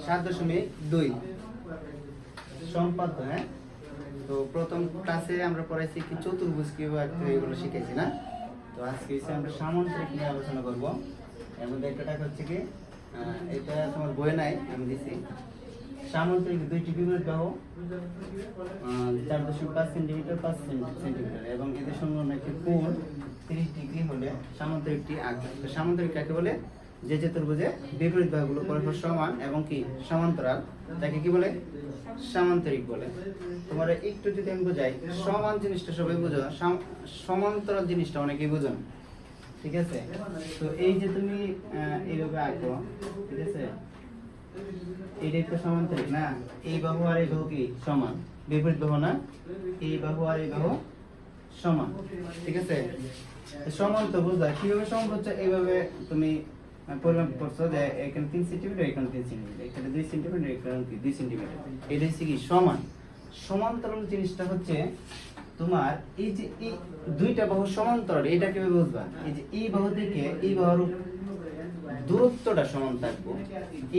7.2 সম্পাদ্য। হ্যাঁ, তো প্রথম ক্লাসে আমরা পড়াইছি কি চতুর্ভুজ কিভাবে এগুলো শিখেছি না। তো আজকে আমরা সামান্তরিক নিয়ে আলোচনা করব। এর মধ্যে একটা টাকা হচ্ছে কি এটা তোমার বই নাই, আমি দিছি। সামান্তরিক দুইটি বিপরীত বাহু 4.5 সেন্টিমিটার 5 সেন্টিমিটার এবং এদের সঙ্গে একটি কোণ 30 ডিগ্রি হলে সামান্তরিকটি আঁকবে। তো সামান্তরিক কাকে বলে? যে চতুর্ভুজে বিপরীত বাহুগুলো পরস্পর সমান এবং কি সমান্তরাল, তাকে কি বলে? সামান্তরিক বলে। তোমরা একটু যদি আমি বোঝাই, সমান জিনিসটা সবাই বোঝো, সমান্তরাল জিনিসটা অনেকেই বোঝো না, ঠিক আছে? তো এই যে তুমি এইভাবে আঁকো, ঠিক আছে, এইটাই তো সমান্তরিক না। এই বাহু আর এই বাহু কি সমান, বিপরীত বাহু না। এই বাহু আর এই বাহু সমান, ঠিক আছে? সমান তো বুঝলা, কিভাবে সমান হচ্ছে? এইভাবে তুমি পরিমাপ করছো যে এখানে 3 সেন্টিমিটার, এখানে 3 সেন্টিমিটার, এখানে 2 সেন্টিমিটার, এখানে 2 সেন্টিমিটার। এটা হচ্ছে কি সমান। সমান্তরাল জিনিসটা হচ্ছে তোমার এই যে এই দুইটা বাহু সমান্তরাল, এটা কিভাবে বুঝবা? এই যে এই বাহু থেকে এই বাহুর দূরত্বটা সমান থাকবে।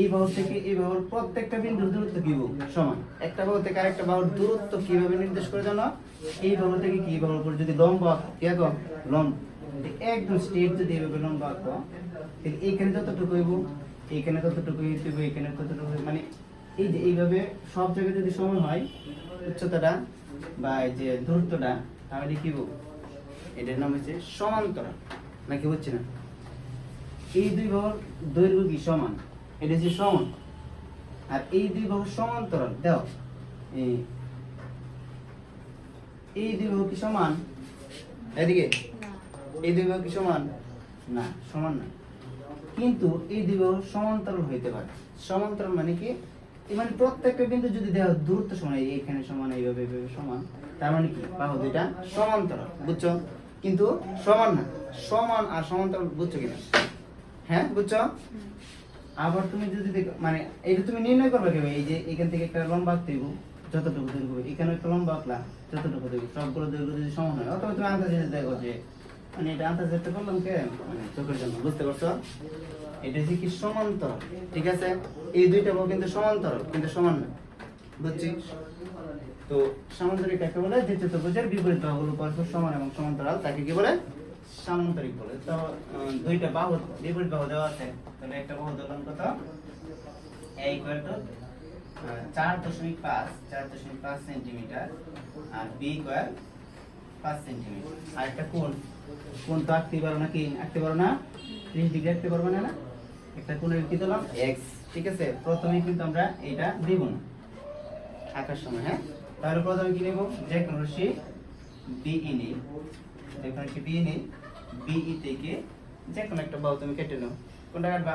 এই বাহু থেকে এই বাহুর প্রত্যেকটা বিন্দুর দূরত্ব কি সমান। একটা বাহু থেকে আরেকটা বাহুর দূরত্ব কিভাবে নির্দেশ করে জানো? এই বাহু থেকে কি বাহুর উপর যদি লম্ব কি আঁকো, লম্ব একদম স্ট্রেট যদি এইভাবে লম্ব আঁকো, এইখানে যতটুকু হইব, এইখানে ততটুকু হইব, এখানে ততটুকু, মানে এই যে এইভাবে সব জায়গায় যদি সমান হয় উচ্চতাটা বা এই যে দূরত্বটা, তাহলে কি এটার নাম হচ্ছে সমান্তরাল। নাকি হচ্ছে না? এই দুই বাহুর দৈর্ঘ্য কি সমান, এটা হচ্ছে সমান। আর এই দুই বাহু সমান্তরাল, দাও এই দুই বাহু কি সমান? এদিকে এই দুই বাহু কি সমান? না, সমান না। কিন্তু এই দুই বাহু সমান্তরাল হইতে পারে। সমান্তরাল মানে কি? মানে প্রত্যেকটা বিন্দু যদি দেখো দূরত্ব সমান, এইখানে সমান, এইভাবে এইভাবে সমান, তার মানে কি বাহু দুইটা সমান্তরাল, বুঝছো? কিন্তু সমান না। সমান আর সমান্তরাল বুঝছো কিনা? হ্যাঁ, বুঝছো? আবার তুমি যদি দেখো, মানে এটা তুমি নির্ণয় করবে কিভাবে? এই যে এখান থেকে একটা লম্বা আঁকতে হইব, যতটুকু দৈর্ঘ্য, এখানে একটা লম্বা আঁকলা, যতটুকু দৈর্ঘ্য, সবগুলো দৈর্ঘ্য যদি সমান হয়, অথবা তুমি আন্দাজে দেখো যে মানে এটা আন্দাজে করলাম কে, মানে চোখের জন্য, বুঝতে পারছো? এটা হচ্ছে কি সমান্তরাল, ঠিক আছে? এই দুইটা বাহু কিন্তু সমান্তরাল, কিন্তু সমান না, বুঝছিস? তো সামান্তরিক কাকে বলে? যে চতুর্ভুজের বিপরীত বাহুগুলো পরস্পর সমান এবং সমান্তরাল, তাকে কি বলে? সামান্তরিক বলে। তো দুইটা বাহু বিপরীত বাহু দেওয়া আছে, তাহলে একটা বাহু ধরলাম কত, a = 4.5 সেন্টিমিটার আর b = 5 সেন্টিমিটার। আর একটা কোণ তো আঁকতে পারো নাকি? আঁকতে পারো না? 30 ডিগ্রি আঁকতে পারবে না? না, একটা কোণের কি দিলাম x, ঠিক আছে? প্রথমে কিন্তু আমরা এটা দিব না আঁকার সময়। হ্যাঁ, তাহলে প্রথমে কি নেব? যে কোন রাশি BE নেই, যে কোন রাশি BE নেই, BE থেকে যে কোন একটা বাহু তুমি কেটে নাও। কোনটা কাটবা?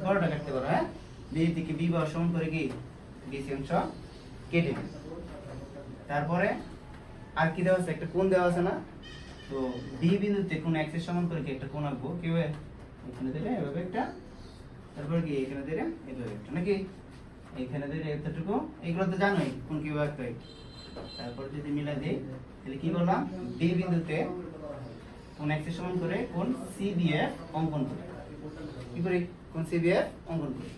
বড়টা কাটতে পারো। হ্যাঁ, BE থেকে B বাহু সমান করে কি BC অংশ কেটে নাও। তারপরে আর কি দেওয়া আছে? একটা কোণ দেওয়া আছে না? তো B বিন্দুতে কোণ x এর সমান করে কি একটা কোণ আঁকবো। কিভাবে? এখানে দিলে এভাবে একটা, তারপর কি এখানে দিলে এভাবে একটা, নাকি এখানে দিলে এতটুকু। এগুলো তো জানোই কোণ কিভাবে আঁকতে হয়। তারপর যদি মিলাই দেই, তাহলে কি বললাম? B বিন্দুতে কোণ x এর সমান করে কোণ CBF অঙ্কন করি। কি করি? কোণ CBF অঙ্কন করি।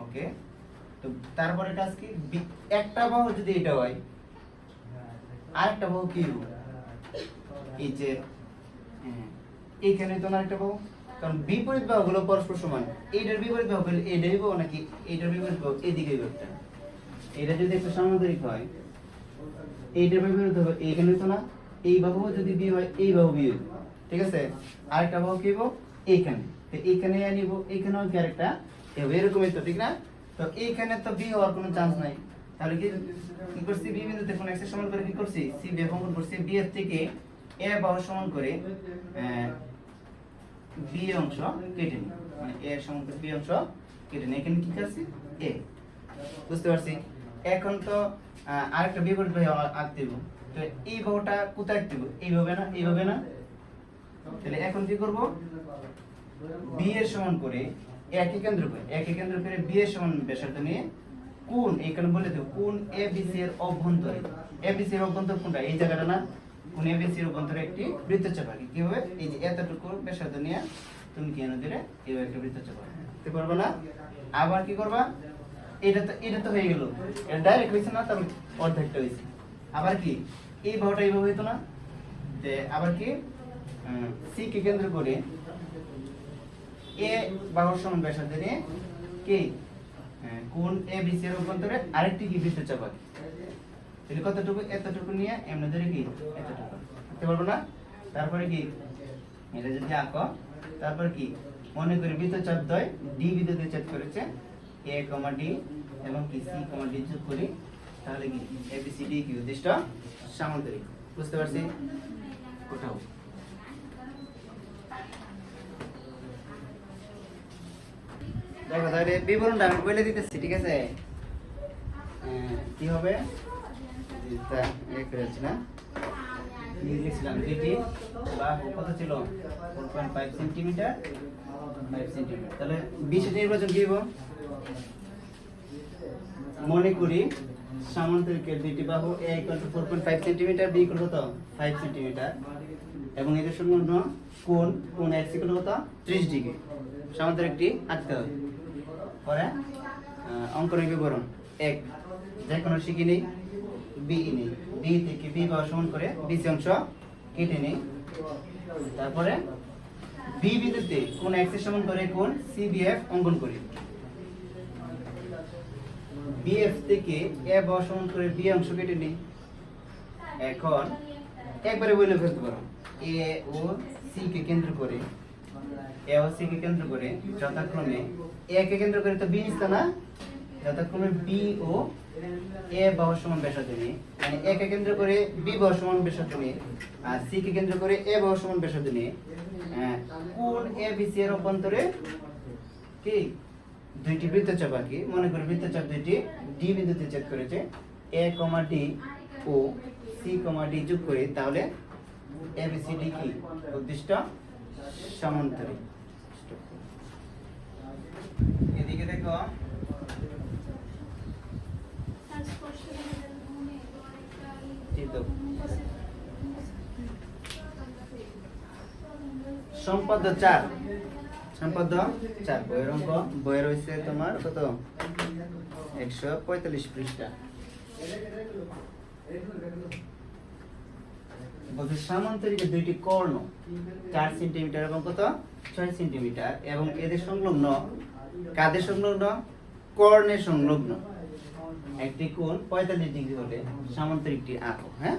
ওকে, তো তারপরে কাজ কি? একটা বাহু যদি এটা হয়, আরেকটা বাহু কি হবে? এই যে এইখানে তো না একটা বাহু, কারণ বিপরীত বাহুগুলো পরস্পর সমান। এইটার বিপরীত বাহু হলে এইটাই বাহু, নাকি এইটার বিপরীত বাহু এদিকে একটা। এটা যদি একটা সামান্তরিক হয়, এইটার বিপরীত হবে এইখানে তো না। এই বাহু যদি বি হয়, এই বাহু বি হবে, ঠিক আছে? আরেকটা বাহু কি হবে? এইখানে। তো এইখানে নিব, এইখানেও কি আরেকটা হবে, এরকমই তো, ঠিক না? তো এইখানে তো বি হওয়ার কোনো চান্স নাই। তাহলে কি করছি? বি বিন্দুতে কোণ x এর সমান করে কি করছি? CBF অঙ্কন করছি। বি এর থেকে a বাহু সমান করে b অংশ কেটে নিই, মানে a এর সমান করে b অংশ কেটে নিই। এখানে কি আছে? a, বুঝতে পারছি? এখন তো আরেকটা বিপরীত বাহু আঁকতে দেব। তো এই বাহুটা কোথায় আঁকতে দেব? এইভাবে না, এইভাবে না। তাহলে এখন কি করব? b এর সমান করে একই কেন্দ্র করে b এর সমান ব্যাসার্ধ নিয়ে কোণ, এখানে বলে দেব কোণ ABC এর অভ্যন্তরে। ABC এর অভ্যন্তর কোনটা? এই জায়গাটা না? কোণ ABC এর অভ্যন্তরে একটি বৃত্তচাপ আঁকি। কি হবে? এই যে এতটুকু ব্যাসার্ধ নিয়ে তুমি কি এনে দিলে এইভাবে একটা বৃত্তচাপ আঁকতে পারবে না? আবার কি করবা? এটা তো হয়ে গেল, এটা ডাইরেক্ট হইছে না, তাহলে অর্ধেকটা হইছে। আবার কি এই বাহুটা এইভাবে হইতো না, যে আবার কি সি কে কেন্দ্র করে এ বাহুর সমান ব্যাসার্ধ নিয়ে কি কোণ এ বি সি এর অভ্যন্তরে আরেকটি কি বৃত্তচাপ আঁকি। তাহলে কতটুকু, এতটুকু নিয়ে এমনি ধরে কি এতটুকু আঁকতে পারবো না। তারপরে কি এটা যদি আঁকো, তারপর কি মনে করি বৃত্তচাপ দ্বয় ডি বিন্দুতে ছেদ করেছে, এ কমা ডি এবং কি সি কমা ডি যোগ করি, তাহলে কি এ বি সি ডি কি উদ্দিষ্ট সামান্তরিক। বুঝতে পারছি? কোথাও দেখো, তাহলে বিবরণটা আমি বলে দিতেছি, ঠিক আছে? কি হবে লিখছিলাম দুইটি বাহু কত ছিল 4.5 সেন্টিমিটার 5 সেন্টিমিটার। তাহলে বিশেষ নির্বাচন কি হবে? মনে করি সামান্তরিকের দুইটি বাহু a = 4.5 সেন্টিমিটার, b = কত 5 সেন্টিমিটার, এবং এদের সংলগ্ন কোণ x = কত 30 ডিগ্রি। সামান্তরিকটি আঁকতে হবে। পরে অঙ্কনের বিবরণ 1 যে কোনো শিখি নেই, b নেই, b থেকে b বাহু সমান করে bc অংশ কেটে নেই। তারপরে b বিন্দুতে কোণ x এর সমান করে কোণ cbf অঙ্কন করি। bf থেকে a বাহু সমান করে b অংশ কেটে নেই। এখন একবারে বলে ফেলতে পারো, a ও c কে কেন্দ্র করে যথাক্রমে a কে কেন্দ্র করে তো b নিছে না, যথাক্রমে b ও a বাহু সমান ব্যাসার্ধ নিয়ে, মানে a কে কেন্দ্র করে b বাহু সমান ব্যাসার্ধ নিয়ে আর c কে কেন্দ্র করে a বাহু সমান ব্যাসার্ধ নিয়ে কোণ abc এর অভ্যন্তরে কি দুইটি বৃত্তচাপ আঁকি। মনে করি বৃত্তচাপ দুইটি d বিন্দুতে ছেদ করেছে, a, d O c, d যোগ করি, তাহলে abcd কি উদ্দিষ্ট সামান্তরিক। এদিকে দেখো সম্পাদ্য 4 বইয়ের অঙ্ক, বইয়ের হইছে তোমার কত 145 পৃষ্ঠা। বলছে সামান্তরিকের দুইটি কর্ণ 4 সেন্টিমিটার এবং কত 6 সেন্টিমিটার, এবং এদের সংলগ্ন কাদের সংলগ্ন কর্ণের সংলগ্ন একটি কোণ 45 ডিগ্রি হলে সামান্তরিকটি আঁকো। হ্যাঁ,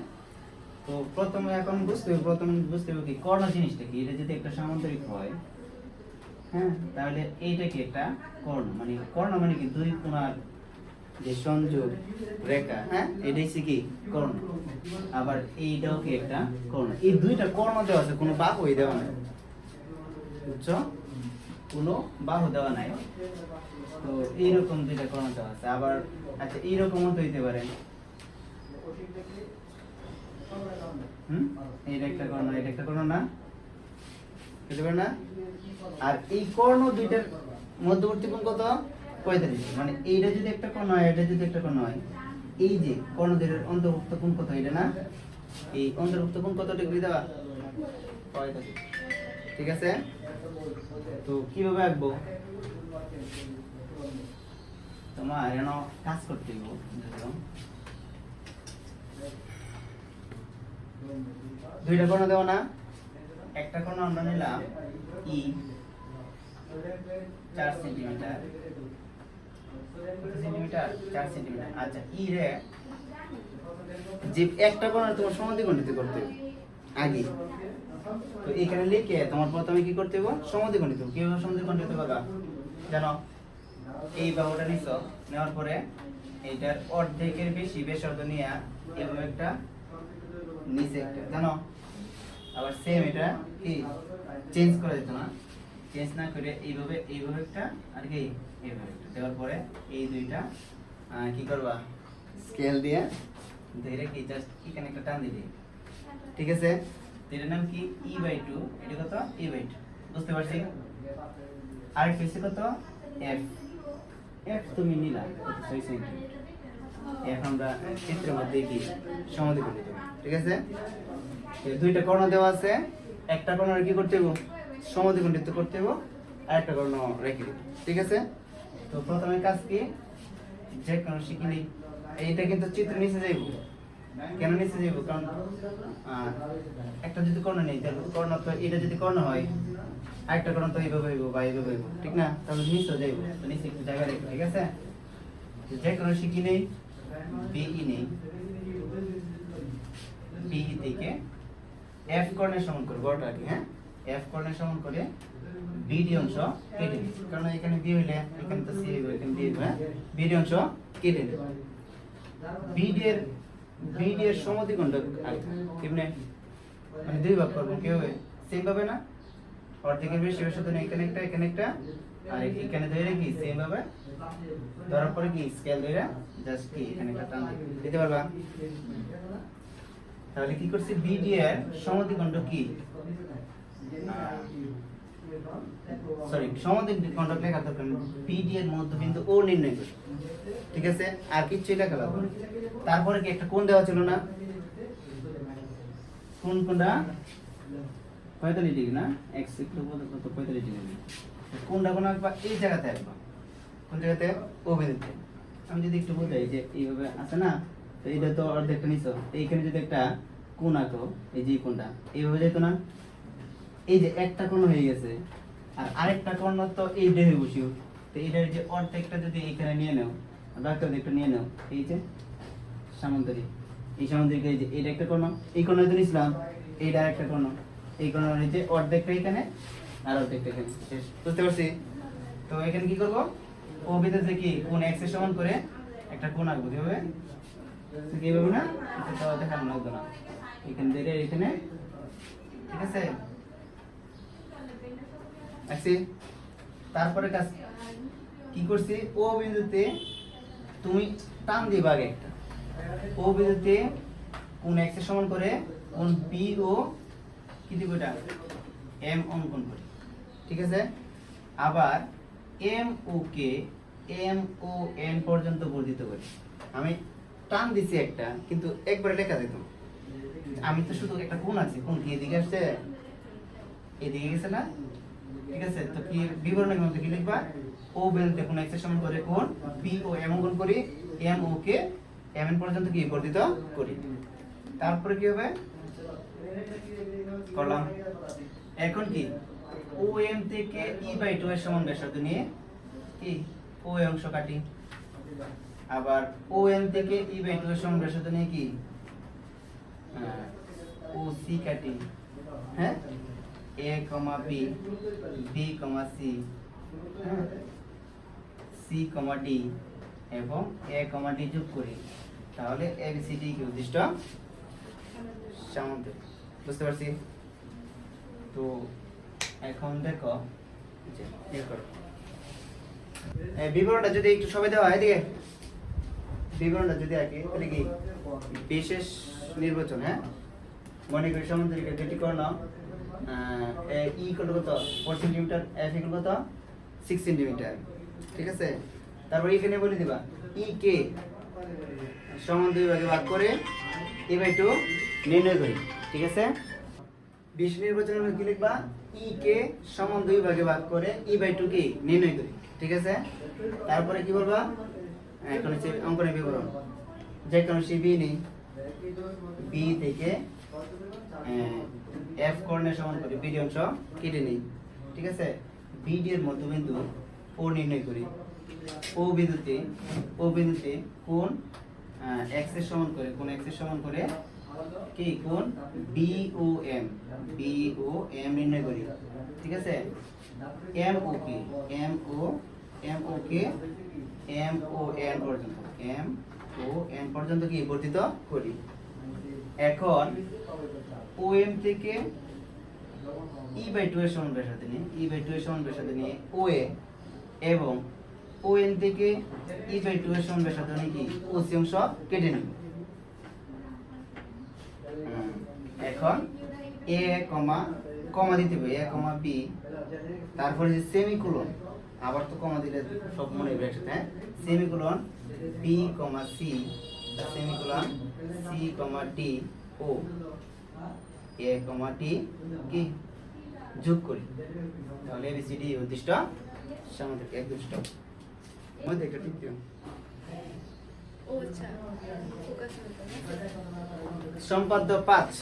তো প্রথমে এখন বুঝতে হবে কি কর্ণ জিনিসটা কি। এটা যদি একটা সামান্তরিক হয়, হ্যাঁ, তাহলে এইটা কি একটা কর্ণ মানে কি দুই কোণার যে সংযোগ রেখা, হ্যাঁ, এটাই হচ্ছে কি কর্ণ। আবার এইটাও কি একটা কর্ণ। এই দুইটা কর্ণ দেওয়া আছে, কোনো বাহু দেওয়া নাই, বুঝছো? কোনো বাহু দেওয়া নাই। তো এইরকম দুইটা কর্ণ দেওয়া আছে। আবার আচ্ছা এইরকমও তো হইতে পারে, এইটা একটা কর্ণ, এটা একটা কর্ণ না, হতে পারে না? আর এই কর্ণ দুইটার মধ্যবর্তী কোণ কত 45, মানে এইটা যদি একটা কোণ হয়, এটা যদি একটা কোণ হয়, এই যে কর্ণ দুইটার অন্তর্ভুক্ত কোণ কত এটা না, এই অন্তর্ভুক্ত কোণ কত ডিগ্রি দেওয়া 45। ঠিক আছে, তো কিভাবে আঁকবো? তোমার এন কাজ করতে হবে। দুইটা কোণ দেওয়া না, একটা কোণ আমরা নিলাম ই 4 সেন্টিমিটার, 4 সেন্টিমিটার। আচ্ছা ই রে যে একটা কোণ তোমার সমদ্বিখণ্ডিত করতে হবে আগে, তো এখানে লিখে তোমার প্রথমে কি করতে হবে সমদ্বিখণ্ডিত। কিভাবে সমদ্বিখণ্ডিত করবা জানো? এই বাহুটা নিছো, নেওয়ার পরে এইটার অর্ধেকের বেশি ব্যাসার্ধ নিয়ে এভাবে একটা নিচে একটা জানো, আবার সেম এটা কি চেঞ্জ করে দিত না, চেঞ্জ না করে এইভাবে একটা আর কি এইভাবে একটা দেওয়ার পরে এই দুইটা কি করবা স্কেল দিয়ে ধরে কি জাস্ট এখানে একটা টান দিবে। ঠিক আছে, এটার নাম কি e/2, এটা কত e/2, বুঝতে পারছি? আর কি কত f তুমি নিলা 6 সেন্টিমিটার। এখন আমরা চিত্রের মধ্যে কি সমদ্বিখণ্ডিত। ঠিক আছে, দুইটা কর্ণ দেওয়া আছে, একটা কর্ণ কি করতে হবে সমদ্বিখণ্ডিত করতে হবে, আর একটা কর্ণ রেখে দিব। ঠিক আছে, তো প্রথমে কাজ কি যে কোনো শিখিনি এইটা কিন্তু চিত্র নিচে যাইব কেন নিচে যাইব কারণ একটা যদি কর্ণ নেই তাহলে কর্ণ তো এটা যদি কর্ণ হয় আরেকটা কর্ণ তো এইভাবে হইব বা এইভাবে হইব ঠিক না তাহলে নিচে যাইব তো নিচে একটু জায়গা রেখে ঠিক আছে যে কোনো শিখি নেই বিই নেই বিই থেকে এফ কর্ণের সমান করে বড়টা কি হ্যাঁ এফ কর্ণের সমান করে বিডি অংশ কেটে দিই কারণ এখানে বি হইলে এখানে তো সি হইব এখানে বি হইব হ্যাঁ বিডি অংশ কেটে দিই বিডি এর সমদ্বিখণ্ড কেমনে মানে দুই ভাগ করব কি হবে সেম ভাবে না অর্ধেকের বেশি হবে শুধু এখানে একটা আর এখানে ধরে কি সেম ভাবে ধরার পরে কি স্কেল ধরে জাস্ট কি এখানে একটা টান দিতে পারবা তাহলে কি করছি বিডি এর সমদ্বিখণ্ড কি সরি সমদ্বিখণ্ড লেখা দরকার বিডি এর মধ্যবিন্দু ও নির্ণয় করি ঠিক আছে আর কিছু লেখা লাগবে না তারপরে কি একটা কোণ দেওয়া ছিল না কোণটা 45 ডিগ্রি না x একটু বলতে কত 45 ডিগ্রি কোণটা কোন আসবে এই জায়গাতে আসবে কোন জায়গাতে ও বিন্দুতে আমি যদি একটু বোঝাই যে এইভাবে আছে না তো এটা তো অর্ধেকটা নিছো এইখানে যদি একটা কোণ আঁকো এই যে কোণটা এইভাবে যেত না এই যে একটা কোণ হয়ে গেছে আর আরেকটা কোণ তো এই দেহে বসিও তো এইটার যে অর্ধেকটা যদি এইখানে নিয়ে নাও বাকি অর্ধেকটা নিয়ে নাও এই যে সামান্তরিক এই সামান্তরিক এই যে এটা একটা কোণ এই কোণ তো নিছিলাম এইটা আরেকটা কোণ এই কোণ হচ্ছে অর্ধেকটা এখানে আর অর্ধেকটা এখানে শেষ বুঝতে পারছি তো এখানে কি করব ও বিন্দুতে কি কোণ x এর সমান করে একটা কোণ আঁকবো কিভাবে কিভাবে না এটা তো দেখানো লাগবে না এখানে ধরে এখানে ঠিক আছে আচ্ছা তারপরে কাজ কি করছি ও বিন্দুতে তুমি টান দিবা আগে একটা ও বিন্দুতে কোণ x এর সমান করে কোণ b ও কি দিব এটা m অঙ্কন করি ঠিক আছে আবার m ও কে m ও n পর্যন্ত বর্ধিত করি আমি টান দিছি একটা কিন্তু একবারে লেখা দিত আমি তো শুধু একটা কোণ আছে কোণ কি এদিকে আসছে এদিকে গেছে না ঠিক আছে তো কি বিবরণের মধ্যে কি লিখবা ও বিন্দুতে কোণ x এর সমান করে কোণ b ও m অঙ্কন করি m ও কে m n পর্যন্ত কি বর্ধিত করি তারপরে কি হবে করলাম এখন কি OM থেকে E/2 এর সমান ব্যাসার্ধ নিয়ে কি ও অংশ কাটি আবার OM থেকে E/2 এর সমান ব্যাসার্ধ নিয়ে কি OC কাটি হ্যাঁ A, B, B, C হ্যাঁ C, D এবং A, D যোগ করি তাহলে ABCD কি উদ্দিষ্ট সামান্তরিক বুঝতে পারছি তো এখন দেখো বিবরণটা যদি একটু সবাই দেওয়া হয় এদিকে বিবরণটা যদি আঁকি তাহলে কি বিশেষ নির্বাচন হ্যাঁ মনে করি সামান্তরিক দুটি কর্ণ ই কত 4 সেন্টিমিটার এফ কত 6 সেন্টিমিটার ঠিক আছে তারপর এখানে বলে দিবা ই কে সমান দুই ভাগে ভাগ করে E/2 নির্ণয় করি ঠিক আছে বিশ নির্বাচনের মধ্যে কি লিখবা ই কে সমান দুই ভাগে ভাগ করে E/2 কি নির্ণয় করি ঠিক আছে তারপরে কি বলবা এখন হচ্ছে অঙ্কনের বিবরণ যে কোনো সি বি নেই বি থেকে এফ কর্ণের সমান করি বিডি অংশ কেটে নেই ঠিক আছে বিডি এর মধ্যবিন্দু ও নির্ণয় করি ও বিন্দুতে কোণ x এর সমান করে কোণ x এর সমান করে কি কোণ BOM নির্ণয় করি ঠিক আছে MOK MON পর্যন্ত কি বর্ধিত করি এখন OM থেকে E/2 এর সমান ব্যাসার্ধ নিয়ে OA এবং ON থেকে E/2 এর সমান ব্যাসার্ধ নিয়ে কি OC অংশ কেটে নিব এখন A কমা দিতে হবে A, B তারপরে যে সেমিকোলন আবার তো কমা দিলে সব মনে হবে একসাথে হ্যাঁ semicolon B, C semicolon C, D O A, D কি যোগ করি তাহলে ABCD উদ্দিষ্ট সামান্তরিক একদম স্টপ মধ্যে একটা ঠিক দিও ও আচ্ছা ফোকাস হলো সম্পাদ্য 5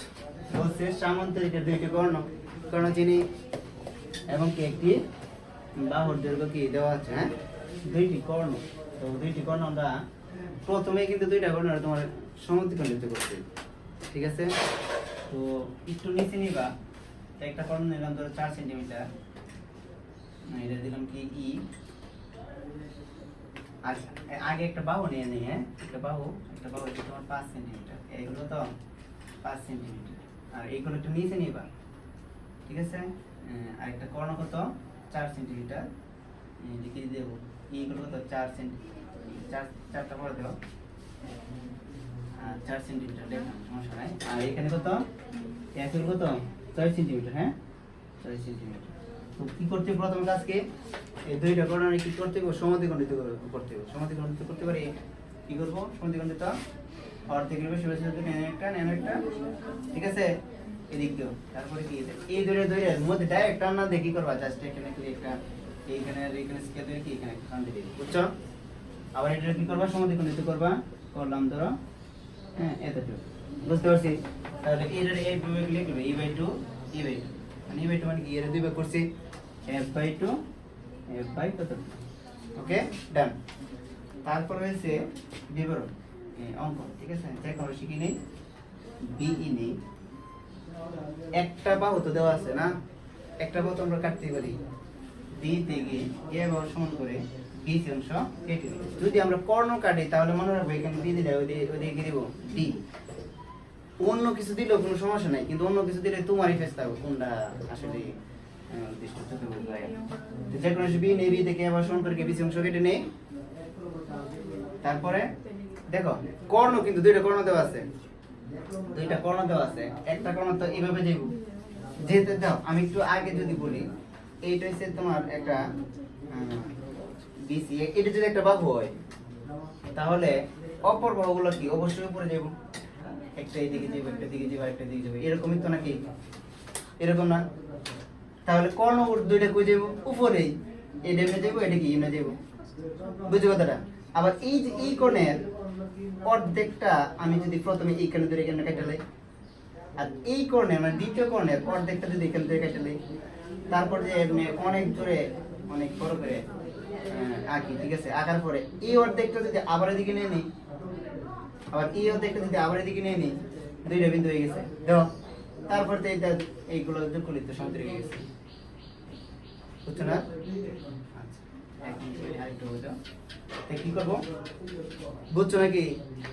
বলছে সামান্তরিকের দুইটি কর্ণ কর্ণচিহ্ন এবং কি একটি বাহুর দৈর্ঘ্য কি দেওয়া আছে, হ্যাঁ দুইটি কর্ণ। তো দুইটি কর্ণ আমরা প্রথমে কিন্তু দুইটা কর্ণ তোমার সমদ্বিখণ্ডিত করতে, ঠিক আছে। তো একটু নিচে নিবা, একটা কর্ণ নিলাম ধরো 4 সেন্টিমিটার, এটা দিলাম কি ই, আর আগে একটা বাহু নিয়ে নিই, হ্যাঁ একটা বাহু হচ্ছে তোমার 5 সেন্টিমিটার, এইগুলো তো 5 সেন্টিমিটার, আর এইগুলো একটু নিচে নিবা, ঠিক আছে। আর একটা কর্ণ কত 4 সেন্টিমিটার, লিখে দেবো এইগুলো কত 4 সেন্টিমিটার, চারটা করে দেবো, 4 সেন্টিমিটার দেখলাম, সমস্যা নাই। আর এখানে কত এগুলো কত 6 সেন্টিমিটার, হ্যাঁ 6 সেন্টিমিটার। তো কি করতে হবে প্রথম কাজকে এই দুইটা কর্ণ কি করতে হবে, সমদ্বিখণ্ডিত করতে হবে। সমদ্বিখণ্ডিত করতে পারি কি করব, সমদ্বিখণ্ডিত অর্ধেকের বেশি বেশি নেন একটা, ঠিক আছে। এদিক দিও, তারপরে কি এই দৈরের মধ্যে ডাইরেক্ট টান না দিয়ে কি করবা, জাস্ট এখানে কি একটা এইখানে আর এইখানে স্কেল দিয়ে কি এখানে টান দিয়ে দিবে, বুঝছো। আবার এটা কি করবা, সমদ্বিখণ্ডিত করবা, করলাম ধরো, হ্যাঁ এতটুকু, বুঝতে পারছি। তাহলে এর এই বিভাগ লিখবে e/2 মানে e/2 মানে কি, এর দুই ভাগ করছি f/2 f/কত, ওকে ডান। তারপর হয়েছে বিবরণ অঙ্ক, ঠিক আছে। দেখো শিখি নেই বিই নেই, একটা বাহু তো দেওয়া আছে না, একটা বাহু তো আমরা কাটতে পারি, বি থেকে এ বাহু সমান করে বিশ অংশ কেটে দিই। যদি আমরা কর্ণ কাটি তাহলে মনে রাখবো এখানে দিয়ে দিলে ওদিকে দিব ডি, অন্য কিছু দিলেও কোনো সমস্যা নাই, কিন্তু অন্য কিছু দিলে তোমারই ফেস থাকবে কোনটা আসলে নির্দিষ্ট চোখে বুঝতে হয়। যে কোনো বি নেই, বি থেকে আবার সমান করে বিশ অংশ কেটে নেই। তারপরে দেখো কর্ণ কিন্তু দুইটা কর্ণ দেওয়া আছে, একটা কর্ণ তো এইভাবে দেব, যেতে দাও। আমি একটু আগে যদি বলি, এইটা হচ্ছে তোমার একটা বিসি, এটা যদি একটা বাহু হয় তাহলে অপর বাহুগুলো কি অবশ্যই উপরে যাব, একটা এইদিকে যাবে, একটা দিকে যাবে, একটা দিকে যাবে, এরকমই তো নাকি, এরকম না। তাহলে কর্ণ দুইটা কই যাব, উপরেই, এটা এমনি যাব, এটা কি এমনি যাব, বুঝছো কথাটা। আবার এই যে এই কোণের অর্ধেকটা আমি যদি প্রথমে এইখানে ধরে এখানে কেটে লাই, আর এই কোণের মানে দ্বিতীয় কোণের অর্ধেকটা যদি এখানে ধরে কেটে লাই, তারপর যে অনেক ধরে অনেক বড় করে আঁকি, ঠিক আছে। আঁকার পরে এই অর্ধেকটা যদি আবার এদিকে নিয়ে নিই, আবার এই অর্ধেকটা যদি আবার এদিকে নিয়ে নিই, দুইটা বিন্দু হয়ে গেছে, দেখো। তারপর তো এইটা এইগুলো যোগ করলে তো সমান হয়ে গেছে, বুঝছো না। কি করবো বুঝছো নাকি,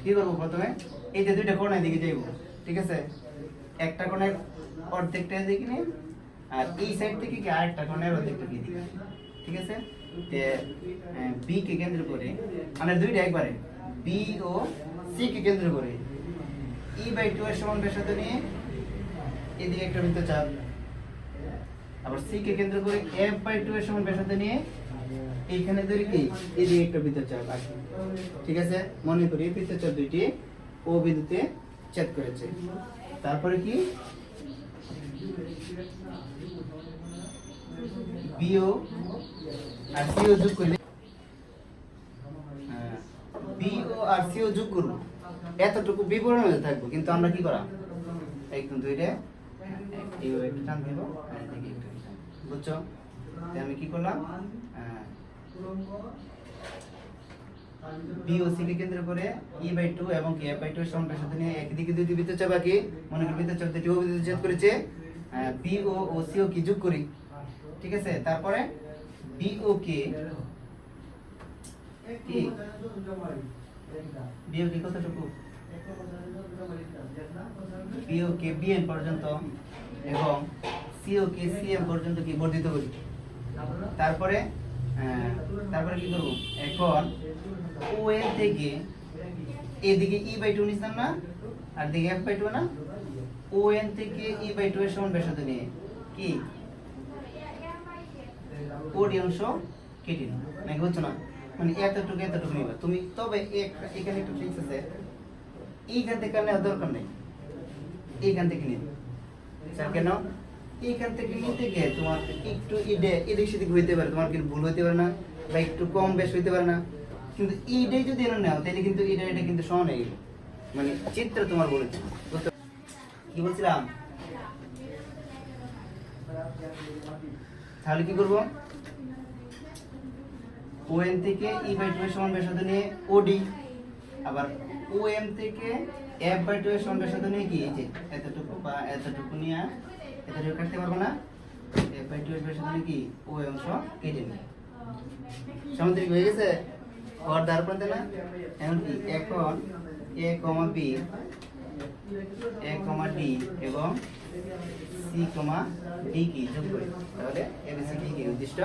কি করবো প্রথমে এই যে দুইটা কোণের দিকে যাইব, ঠিক আছে। একটা কোণের অর্ধেকটা দিকে নিয়ে, আর এই সাইড থেকে কি আরেকটা কোণের অর্ধেকটা দিকে, ঠিক আছে। বি কে কেন্দ্র করে মানে দুইটা একবারে বি ও সি কে কেন্দ্র করে e/2 এর সমান ব্যাসার্ধ নিয়ে এদিকে একটা বৃত্তচাপ, আবার সি কে কেন্দ্র করে f/2 এর সমান ব্যাসার্ধ নিয়ে এইখানে ধরে কি এদিকে একটা বৃত্তচাপ আছে, ঠিক আছে। মনে করি বৃত্তচাপ দুইটি ও বিন্দুতে ছেদ করেছে। তারপরে কি বিও আর সিও যোগ করলে, বিও আর সিও যোগ করব, এতটুকু বিবরণ হয়ে থাকবে। কিন্তু আমরা কি করা, একদম দুইটা এইভাবে একটু টান দেব, এদিকে একটু, বুঝছো। আমি কি করলাম, বিওসি কে কেন্দ্র করে e/2 এবং f/2 এর সমান ব্যাসার্ধ নিয়ে একদিকে দুইটি বৃত্তচাপ আঁকি, মনে করি বৃত্তচাপ দুটি ও বিন্দুতে ছেদ করেছে, বিও ও সিও কি যোগ করি, ঠিক আছে। তারপরে বিও কে কি বিও কি কতটুকু, বিও কে বিএন পর্যন্ত এবং সিও কে সিএম পর্যন্ত কি বর্ধিত করি। তারপরে কি করব, এখন ওএন থেকে এদিকে e/2 নিছিলাম না, আর দিকে f/2 না, ওএন থেকে e/2 এর সমান ব্যাসার্ধ নিয়ে কি ওডি অংশ কেটে নিই, নাকি বুঝছো না। মানে এতটুকু নিবা তুমি। তবে এখানে একটু ট্রিক্স আছে, এইখান থেকে নেওয়ার দরকার নেই, এইখান থেকে নিন। স্যার কেন, এইখান থেকে নিতে গিয়ে তোমার একটু এদিক সেদিক হইতে পারে, তোমার কিন্তু ভুল হইতে পারে না, বা একটু কম বেশ হইতে পারে না। কিন্তু এইটাই যদি এনে নাও তাহলে কিন্তু এটা কিন্তু সমান হয়ে গেল, মানে চিত্র তোমার বলেছে। কি বলছিলাম? তাহলে কি করব? OM থেকে E/2 এর সমান ব্যাসার্ধ নিয়ে OD, আবার OM থেকে F/2 এর সমান ব্যাসার্ধ নিয়ে কি, এই যে এতটুকু বা এতটুকু নিয়ে এতটুকু কাটতে পারবো না, F/2 এর ব্যাসার্ধ নিয়ে কি OA অংশ কেটে নিই। সামুদ্রিক হয়ে গেছে, আর তারপর না এখন কি, এখন A, B, A, D এবং C, D কি যোগ করি, তাহলে ABCD কি উদ্দিষ্ট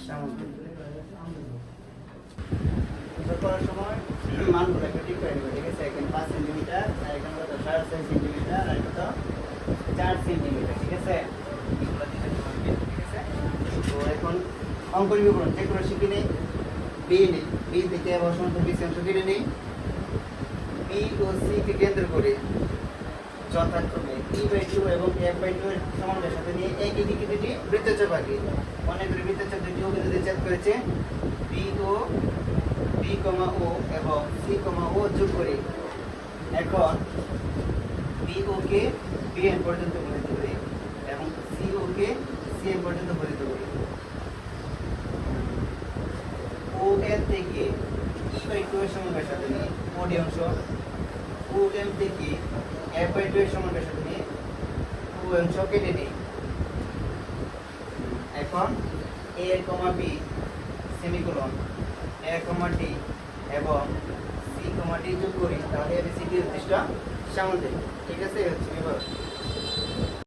সামুদ্রিক। যোগ করার সময় মানগুলো একটু ঠিক করে নেবে, ঠিক আছে? এখানে 5 সেন্টিমিটার, আর এখানে কত 4 সেন্টিমিটার, আর কত 4 সেন্টিমিটার, ঠিক আছে? এগুলো দিতে হবে, ঠিক আছে? তো এখন অঙ্ক বিবরণ চেক করে শিখে নেই। বি থেকে বসন্ত বি অংশ কেটে নেই। বি ও সি কে কেন্দ্র করে যথাক্রমে E/2 এবং F/2 এর সমান ব্যাসার্ধ নিয়ে একই দিকে দুটি বৃত্তচাপ আঁকি। অনেকগুলি বৃত্তচাপ দুটি অভিমুখে ছেদ করেছে। বি ও এবং সি, ও যোগ করি। এখন বি ও কে বিএন পর্যন্ত বর্ধিত করি এবং সি ও কে সিএম পর্যন্ত বর্ধিত করি। ON থেকে E/2 এর সমান ব্যাসার্ধ নিয়ে OD অংশ, OM থেকে F/2 এর সমান ব্যাসার্ধ নিয়ে O অংশ কেটে নিই। এখন A, B semicolon A, D এবং C, D যোগ করি, তাহলে ABCD উদ্দিষ্ট সামুদ্রিক, ঠিক আছে? এই হচ্ছে বিভাগ।